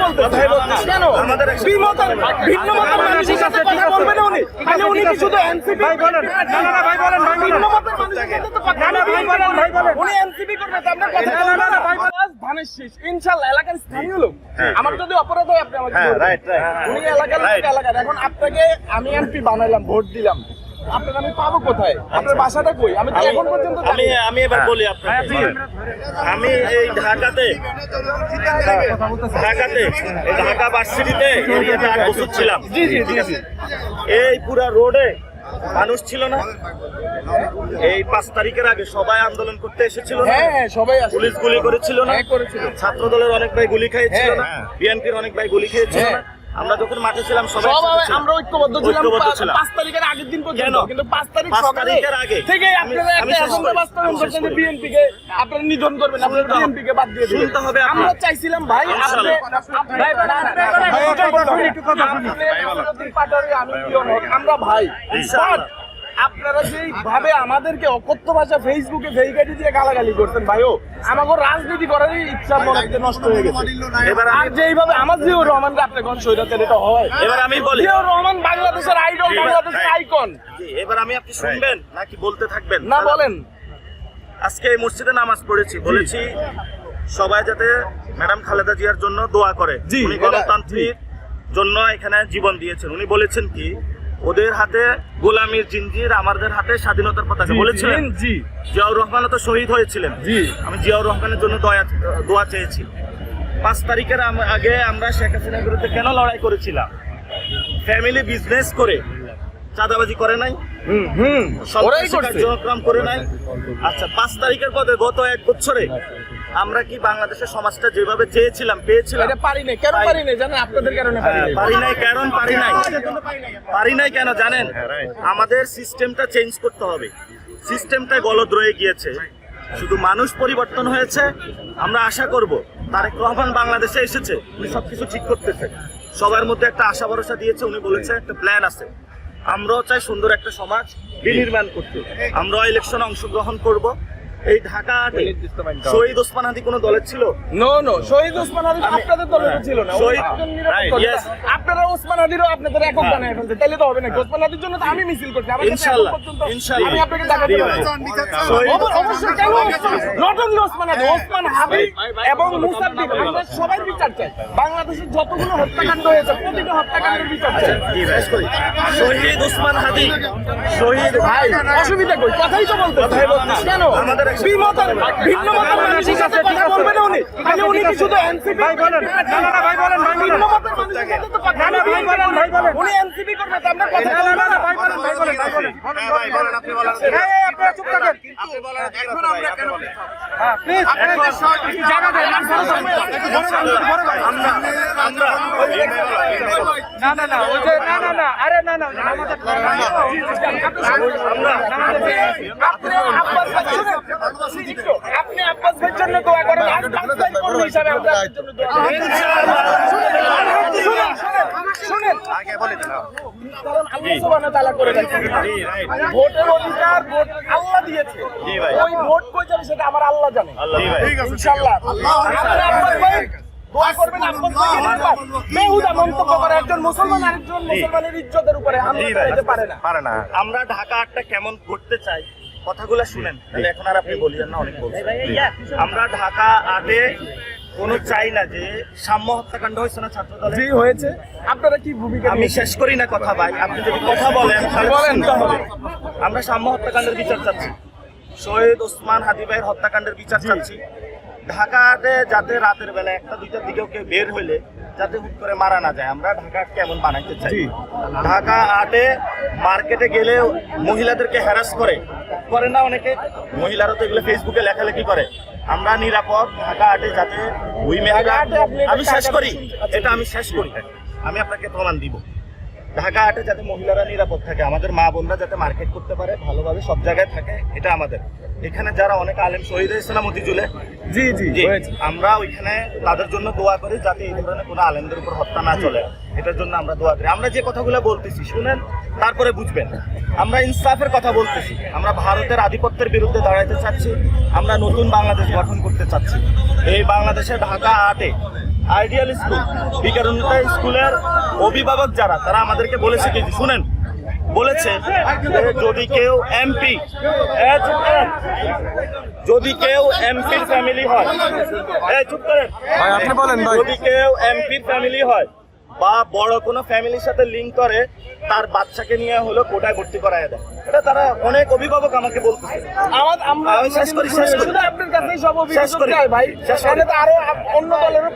বলতেছে কেন বিমতের ভিন্ন মতের মানুষের সাথে কথা বলবেন উনি মানে উনি কি শুধু এনসিপি ভাই বলেন না না ভাই বলেন ভিন্ন মতের মানুষের সাথে তো কথা বলেন ভাই বলেন উনি এনসিপি করবে তো আমরা কথা বলবো না ভাই বলেন ধানের শীষ ইনশাআল্লাহ এলাকার স্থানীয় লোক আমার যদি অপরাধ হয় আপনি আমাকে বলবেন রাইট উনি এলাকার লোক এলাকার এখন আপনাকে আমি এমপি বানাইলাম ভোট দিলাম আপনার আমি পাবো কোথায় আপনার বাসাটা কই আমি তো এখন পর্যন্ত আমি এবার বলি আপনাকে আমি এই ঢাকাতে এই ঢাকা ভার্সিটিতে এরিয়াতে 8 বছর ছিলাম জি জি জি জি এই পুরা রোডে মানুষ ছিল না এই 5 তারিখের আগে সবাই আন্দোলন করতে এসেছিল না হ্যাঁ সবাই আসলে পুলিশ গুলি করেছিল না ছাত্র দলের অনেক ভাই গুলি খেয়েছিল না বিএনপির অনেক ভাই গুলি খেয়েছিল না আমরা যখন মাঠে ছিলাম সবাই আমরা ঐক্যবদ্ধ ছিলাম 5 তারিখের আগের দিন পর্যন্ত কিন্তু 5 তারিখ সকালের আগে থেকে আপনারা একটা এজেন্ডা বাস্তবায়ন করছেন যে বিএনপি কে আপনারা নিধন করবেন আপনারা বিএনপি কে বাদ দিয়ে দিবেন আমরা চাইছিলাম ভাই আপনি একটু কথা শুনি আমি পিয়ন আমরা ভাই আপনারা যেভাবে আমাদেরকে অকথ্য ভাষা ফেসবুকে ভেরিফাইড দিয়ে গালাগালি করতেন ভাইও আমাকে রাজনীতি করার ইচ্ছা মনে নষ্ট হয়ে গেছে এবার আর যেইভাবে আমার জিয়াউর রহমানকে আপনি কোন সৈরাতের এটা হয় এবার আমি বলি জিয়াউর রহমান বাংলাদেশের আইডল বাংলাদেশের আইকন এবার আমি আপনি শুনবেন নাকি বলতে থাকবেন না বলেন আজকে এই মসজিদে নামাজ পড়েছি বলেছি সবাই যাতে ম্যাডাম খালেদা জিয়ার জন্য দোয়া করে উনি গণতান্ত্রিক জন্য এখানে জীবন দিয়েছেন উনি বলেছেন কি ওদের হাতে গোলামীর জিঞ্জির আমাদের হাতে স্বাধীনতার পতাকা বলেছিলেন জি জিয়াউর রহমান তো শহীদ হয়েছিলেন জি আমি জিয়াউর রহমানের জন্য দোয়া চেয়েছি 5 তারিখের আগে আমরা শেখ হাসিনার বিরুদ্ধে কেন লড়াই করেছিলাম ফ্যামিলি বিজনেস করে চাঁদাবাজি করে নাই কার্যক্রম করে নাই আচ্ছা 5 তারিখের পরে গত 1 বছরে আমরা কি বাংলাদেশের সমাজটা যেভাবে চেয়েছিলাম পেয়েছিলাম এটা পারি না কেন পারি না জানেন আপনাদের কারণে পারি নাই কেন জানেন আমাদের সিস্টেমটা চেঞ্জ করতে হবে সিস্টেমটা গলদ রয়ে গিয়েছে শুধু মানুষ পরিবর্তন হয়েছে আমরা আশা করব তারেক রহমান বাংলাদেশে এসেছে উনি সবকিছু ঠিক করতেছে সবার মধ্যে একটা আশা ভরসা দিয়েছে উনি বলেছে একটা প্ল্যান আছে আমরাও চাই সুন্দর একটা সমাজ বিনির্মাণ করতে আমরাও ইলেকশনে অংশগ্রহণ করব এই ঢাকা শহীদ ওসমান হাদি কোন দলের ছিল নো শহীদ ওসমান হাদি আপনাদের দলের ছিল না আপনারা ওসমান হাদিরও আপনাদের একক বানায় ফেলতে তাহলে তো হবে না ওসমান হাদির জন্য তো আমি মিছিল করছি ইনশাআল্লাহ আমি আপনাকে দেখাতে পারি অবশ্যই কেন নট অনলি ওসমান হাদি ওসমান হাদি এবং মুসাদ্দিক আমরা সবাই বিচার চাই বাংলাদেশের যতগুলো হত্যাকাণ্ড হয়েছে প্রতিটা হত্যাকাণ্ডের বিচার চাই শহীদ ওসমান হাদি শহীদ ভাই অসুবিধা কই কথাই তো বলতে কেন আমাদের বিমতের ভিন্ন মতের মানুষের সাথে কথা বলবেন উনি মানে উনি কি শুধু এনসিপি ভাই বলেন না না ভাই বলেন ভিন্ন মতের মানুষের সাথে তো কথা ভাই বলেন উনি এনসিপি করবে তো আমরা কথা বলবো না ভাই বলেন আপনি বলেন এই আপনারা চুপ থাকেন আপনি বলেন এখন আমরা কেন হ্যাঁ প্লিজ আপনাদের জায়গা দেন আমরা না ওই যে না আরে না আমাদের আপনি আব্বাস ভাইয়ের জন্য দোয়া করেন আমি পাকিস্তান কর্মী হিসাবে আপনাদের জন্য দোয়া করি শুনেন আগে বলে দিন কারণ আল্লাহ সুবহানাহু ওয়া তাআলা করে দিয়েছেন ভোটের অধিকার ভোট আল্লাহ দিয়েছে ওই ভোট কই যাবে সেটা আমার আল্লাহ জানে ঠিক আছে ইনশাআল্লাহ আব্বাস ভাই দোয়া করবেন আব্বাস ভাই বেহুদা মন্তব্য করে একজন মুসলমান আরেকজন মুসলমানের ইজ্জতের উপরে হামলা করতে পারে না আমরা ঢাকা আটটা কেমন করতে চাই কথাগুলো শুনেন তাহলে এখন আর আপনি বলিয়েন না অনেক বলছেন আমরা ঢাকা আটে কোনো চাই না যে সাম্য হত্যাকাণ্ড হয়েছে না ছাত্র দলে জি হয়েছে আপনারা কি ভূমিকা আমি শেষ করি না কথা ভাই আপনি যদি কথা বলেন বলেন তাহলে আমরা সাম্য হত্যাকাণ্ডের বিচার চাচ্ছি শহীদ ওসমান হাদি ভাইয়ের হত্যাকাণ্ডের বিচার চাচ্ছি ঢাকাতে যাতে রাতের বেলা 1টা-2টার দিকেও কেউ বের হইলে যাতে হুট করে মারা না যায় আমরা ঢাকা কেমন বানাইতে চাই ঢাকা আটে মার্কেটে গেলে মহিলাদেরকে হ্যারাস করে না অনেকে মহিলারা তো এগুলো ফেসবুকে লেখালেখি করে আমরা নিরাপদ ঢাকা আটে যাতে আমি শেষ করি আমি আপনাকে প্রমাণ দিব ঢাকা আটে যাতে মহিলারা নিরাপদ থাকে আমাদের মা বোনরা যাতে মার্কেট করতে পারে ভালোভাবে সব জায়গায় থাকে এটা আমাদের এখানে যারা অনেক আলেম শহীদ হয়েছে না মতিঝুলে জি আমরা ওইখানে তাদের জন্য দোয়া করি যাতে এই ধরনের কোনো আলেমদের উপর হত্যা না চলে এটার জন্য আমরা দোয়া করি আমরা যে কথাগুলো বলতেছি শুনেন তারপরে বুঝবেন আমরা ইনসাফের কথা বলতেছি আমরা ভারতের আধিপত্যের বিরুদ্ধে দাঁড়াইতে চাচ্ছি আমরা নতুন বাংলাদেশ গঠন করতে চাচ্ছি এই বাংলাদেশে ঢাকা আটে আইডিয়াল স্কুল বিকারুন্নতা স্কুলের অভিভাবক যারা তারা আমাদেরকে বলেছে কি শুনেন বলেছে যে যদি কেউ এমপি যদি কেউ এমপির ফ্যামিলি হয় চুপ করেন ভাই আপনি বলেন ভাই। যদি কেউ এমপির ফ্যামিলি হয় বা বড় কোনো ফ্যামিলির সাথে লিঙ্ক করে তার বাচ্চাকে নিয়ে হলো কোটায় ভর্তি করায় দেয় এটা তারা অনেক অভিভাবক আমাকে বলতেছে আমি শেষ করি শুধু আপনার কাছেই সব শেষ করি। অভিযোগ যায় ভাই শেষ করি। তাহলে তো আরো অন্য দলেরও